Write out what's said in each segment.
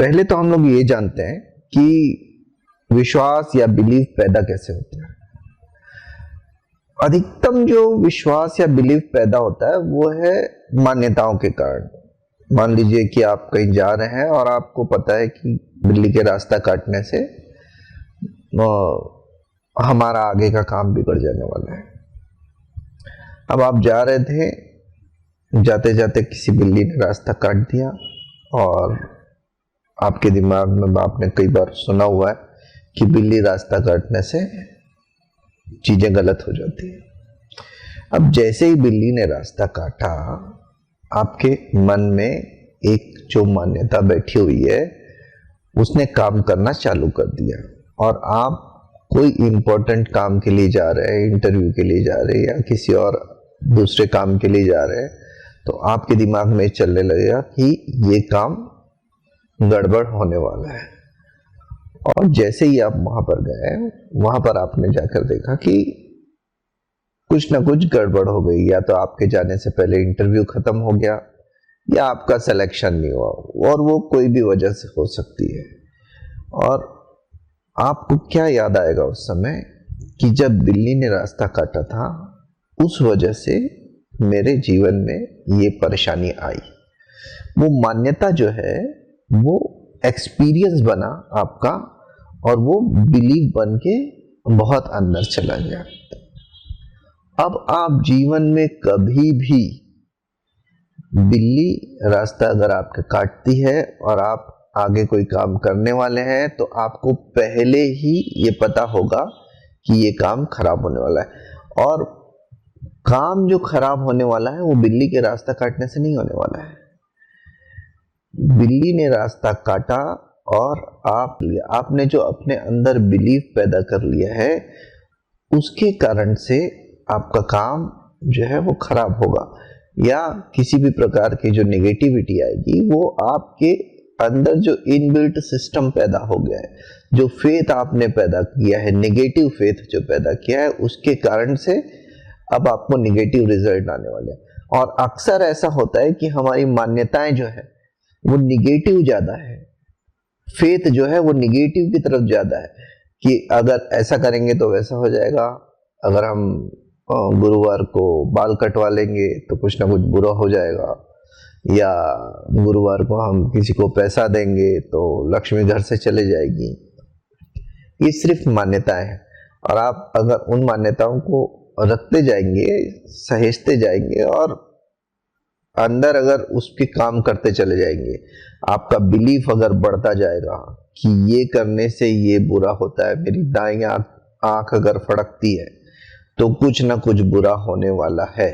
पहले तो हम लोग ये जानते हैं कि विश्वास या बिलीफ पैदा कैसे होता है। अधिकतम जो विश्वास या बिलीफ पैदा होता है वो है मान्यताओं के कारण। मान लीजिए कि आप कहीं जा रहे हैं और आपको पता है कि बिल्ली के रास्ता काटने से हमारा आगे का काम बिगड़ जाने वाला है। अब आप जा रहे थे, जाते जाते किसी बिल्ली ने रास्ता काट दिया और आपके दिमाग में आपने कई बार सुना हुआ है कि बिल्ली रास्ता काटने से चीजें गलत हो जाती है। अब जैसे ही बिल्ली ने रास्ता काटा, आपके मन में एक जो मान्यता बैठी हुई है उसने काम करना चालू कर दिया और आप कोई इंपॉर्टेंट काम के लिए जा रहे हैं, इंटरव्यू के लिए जा रहे हैं या किसी और दूसरे काम के लिए जा रहे हैं, तो आपके दिमाग में चलने लगेगा कि ये काम गड़बड़ होने वाला है। और जैसे ही आप वहां पर गए, वहां पर आपने जाकर देखा कि कुछ ना कुछ गड़बड़ हो गई। या तो आपके जाने से पहले इंटरव्यू खत्म हो गया या आपका सिलेक्शन नहीं हुआ, और वो कोई भी वजह से हो सकती है। और आपको क्या याद आएगा उस समय कि जब बिल्ली ने रास्ता काटा था, उस वजह से मेरे जीवन में ये परेशानी आई। वो मान्यता जो है वो एक्सपीरियंस बना आपका और वो बिलीव बन के बहुत अंदर चला गया। अब आप जीवन में कभी भी बिल्ली रास्ता अगर आपका काटती है और आप आगे कोई काम करने वाले हैं, तो आपको पहले ही ये पता होगा कि ये काम खराब होने वाला है। और काम जो खराब होने वाला है वो बिल्ली के रास्ता काटने से नहीं होने वाला है। बिल्ली ने रास्ता काटा और आपने जो अपने अंदर बिलीफ पैदा कर लिया है, उसके कारण से आपका काम जो है वो खराब होगा, या किसी भी प्रकार की जो नेगेटिविटी आएगी वो आपके अंदर जो इनबिल्ट सिस्टम पैदा हो गया है, जो फेथ आपने पैदा किया है, नेगेटिव फेथ जो पैदा किया है, उसके कारण से अब आपको नेगेटिव रिजल्ट आने वाले हैं। और अक्सर ऐसा होता है कि हमारी मान्यताएं जो है वो निगेटिव ज्यादा है, फेथ जो है वो निगेटिव की तरफ ज्यादा है कि अगर ऐसा करेंगे तो वैसा हो जाएगा, अगर हम गुरुवार को बाल कटवा लेंगे तो कुछ ना कुछ बुरा हो जाएगा, या गुरुवार को हम किसी को पैसा देंगे तो लक्ष्मी घर से चले जाएगी। ये सिर्फ मान्यताएं हैं, और आप अगर उन मान्यताओं को रखते जाएंगे, सहेजते जाएंगे और अंदर अगर उसके काम करते चले जाएंगे, आपका बिलीफ अगर बढ़ता जाएगा कि ये करने से ये बुरा होता है, मेरी दाईं आंख अगर फड़कती है तो कुछ ना कुछ बुरा होने वाला है।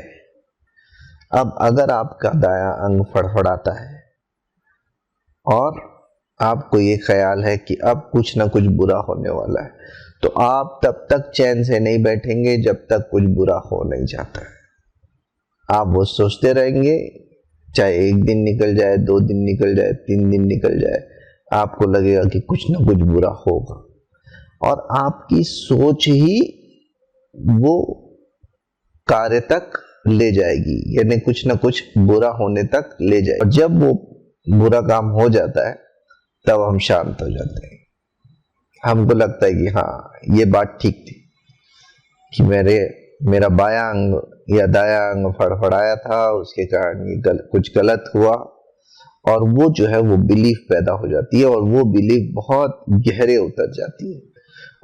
अब अगर आपका दायां अंग फड़फड़ाता है और आपको ये ख्याल है कि अब कुछ ना कुछ बुरा होने वाला है, तो आप तब तक चैन से नहीं बैठेंगे जब तक कुछ बुरा हो नहीं जाता है। आप वो सोचते रहेंगे, चाहे 1 दिन निकल जाए, 2 दिन निकल जाए, 3 दिन निकल जाए, आपको लगेगा कि कुछ ना कुछ बुरा होगा। और आपकी सोच ही वो कार्य तक ले जाएगी, यानी कुछ ना कुछ बुरा होने तक ले जाएगी। और जब वो बुरा काम हो जाता है तब हम शांत हो जाते हैं। हमको लगता है कि हाँ, ये बात ठीक थी कि मेरा बायां अंग या दायां अंग फड़फड़ाया था, उसके कारण ये कुछ गलत हुआ। और वो जो है वो बिलीफ पैदा हो जाती है, और वो बिलीफ बहुत गहरे उतर जाती है।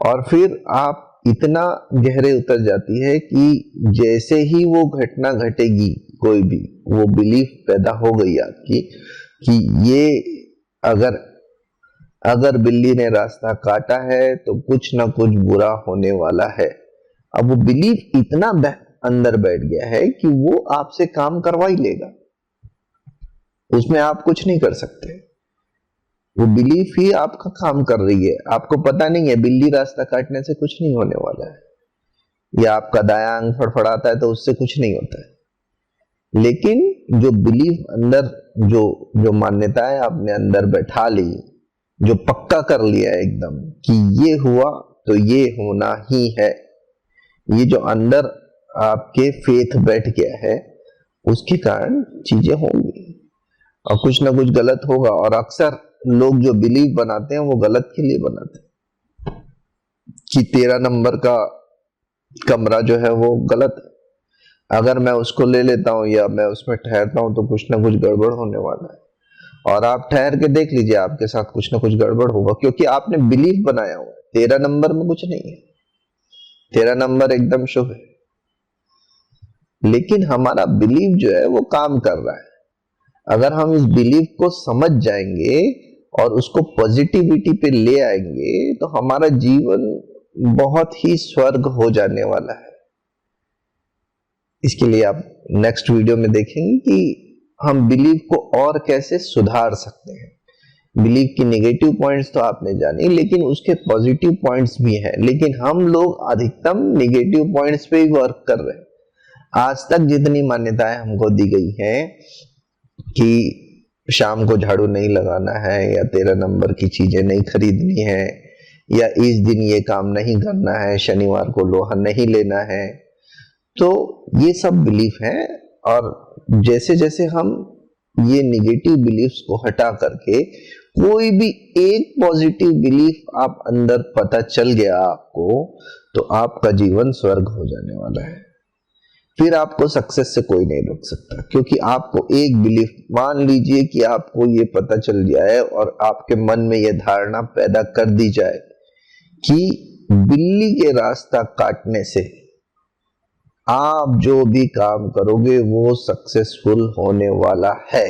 और फिर आप इतना गहरे उतर जाती है कि जैसे ही वो घटना घटेगी, कोई भी, वो बिलीफ पैदा हो गई आपकी कि ये अगर बिल्ली ने रास्ता काटा है तो कुछ ना कुछ बुरा होने वाला है। अब वो बिलीफ इतना अंदर बैठ गया है कि वो आपसे काम करवा ही लेगा, उसमें आप कुछ नहीं कर सकते। वो बिलीफ ही आपका काम कर रही है। आपको पता नहीं है बिल्ली रास्ता काटने से कुछ नहीं होने वाला है, या आपका दायां अंग फड़फड़ाता है तो उससे कुछ नहीं होता है। लेकिन जो बिलीफ अंदर, जो मान्यताएं आपने अंदर बैठा ली, जो पक्का कर लिया है एकदम कि ये हुआ तो ये होना ही है, ये जो अंदर आपके फेथ बैठ गया है, उसके कारण चीजें होंगी और कुछ ना कुछ गलत होगा। और अक्सर लोग जो बिलीव बनाते हैं वो गलत के लिए बनाते हैं कि 13 नंबर का कमरा जो है वो गलत है, अगर मैं उसको ले लेता हूं या मैं उसमें ठहरता हूं तो कुछ ना कुछ गड़बड़ होने वाला है। और आप ठहर के देख लीजिए, आपके साथ कुछ ना कुछ गड़बड़ होगा, क्योंकि आपने बिलीव बनाया हुआ है। 13 नंबर में कुछ नहीं है, 13 नंबर एकदम शुभ है, लेकिन हमारा बिलीव जो है वो काम कर रहा है। अगर हम इस बिलीव को समझ जाएंगे और उसको पॉजिटिविटी पे ले आएंगे तो हमारा जीवन बहुत ही स्वर्ग हो जाने वाला है। इसके लिए आप नेक्स्ट वीडियो में देखेंगे कि हम बिलीव को और कैसे सुधार सकते हैं। बिलीव की नेगेटिव पॉइंट्स तो आपने जानी, लेकिन उसके पॉजिटिव पॉइंट्स भी हैं, लेकिन हम लोग अधिकतम नेगेटिव पॉइंट्स पे ही वर्क कर रहे हैं। आज तक जितनी मान्यताएं हमको दी गई हैं कि शाम को झाड़ू नहीं लगाना है, या 13 नंबर की चीजें नहीं खरीदनी है, या इस दिन ये काम नहीं करना है, शनिवार को लोहा नहीं लेना है, तो ये सब बिलीफ है। और जैसे जैसे हम ये निगेटिव बिलीफ्स को हटा करके कोई भी एक पॉजिटिव बिलीफ आप अंदर पता चल गया आपको, तो आपका जीवन स्वर्ग हो जाने वाला है। फिर आपको सक्सेस से कोई नहीं रोक सकता, क्योंकि आपको एक बिलीफ, मान लीजिए कि आपको ये पता चल जाए और आपके मन में ये धारणा पैदा कर दी जाए कि बिल्ली के रास्ता काटने से आप जो भी काम करोगे वो सक्सेसफुल होने वाला है।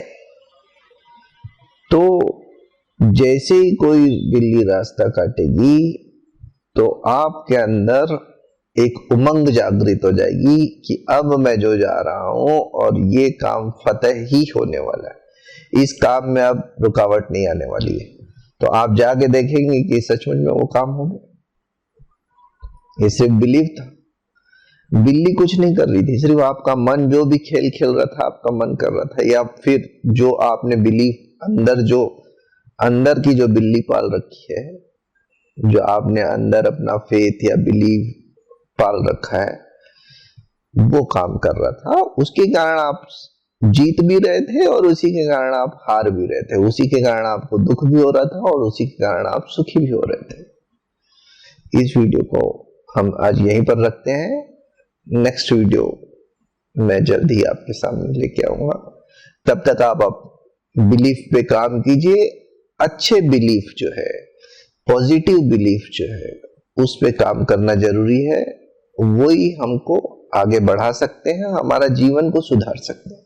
तो जैसे ही कोई बिल्ली रास्ता काटेगी तो आपके अंदर एक उमंग जागृत हो जाएगी कि अब मैं जो जा रहा हूं और ये काम फतेह ही होने वाला है, इस काम में अब रुकावट नहीं आने वाली है। तो आप जाके देखेंगे कि सचमुच में वो काम हो गया। ये सिर्फ बिलीव था, बिल्ली कुछ नहीं कर रही थी, सिर्फ आपका मन जो भी खेल खेल रहा था, आपका मन कर रहा था, या फिर जो आपने बिलीव अंदर, जो अंदर की जो बिल्ली पाल रखी है, जो आपने अंदर अपना फेथ या बिलीव पाल रखा है, वो काम कर रहा था। उसके कारण आप जीत भी रहे थे और उसी के कारण आप हार भी रहे थे, उसी के कारण आपको दुख भी हो रहा था और उसी के कारण आप सुखी भी हो रहे थे। इस वीडियो को हम आज यहीं पर रखते हैं। नेक्स्ट वीडियो मैं जल्द ही आपके सामने लेके आऊंगा। तब तक आप बिलीफ पे काम कीजिए। अच्छे बिलीफ जो है, पॉजिटिव बिलीफ जो है, उस पे काम करना जरूरी है। वही हमको आगे बढ़ा सकते हैं, हमारा जीवन को सुधार सकते हैं।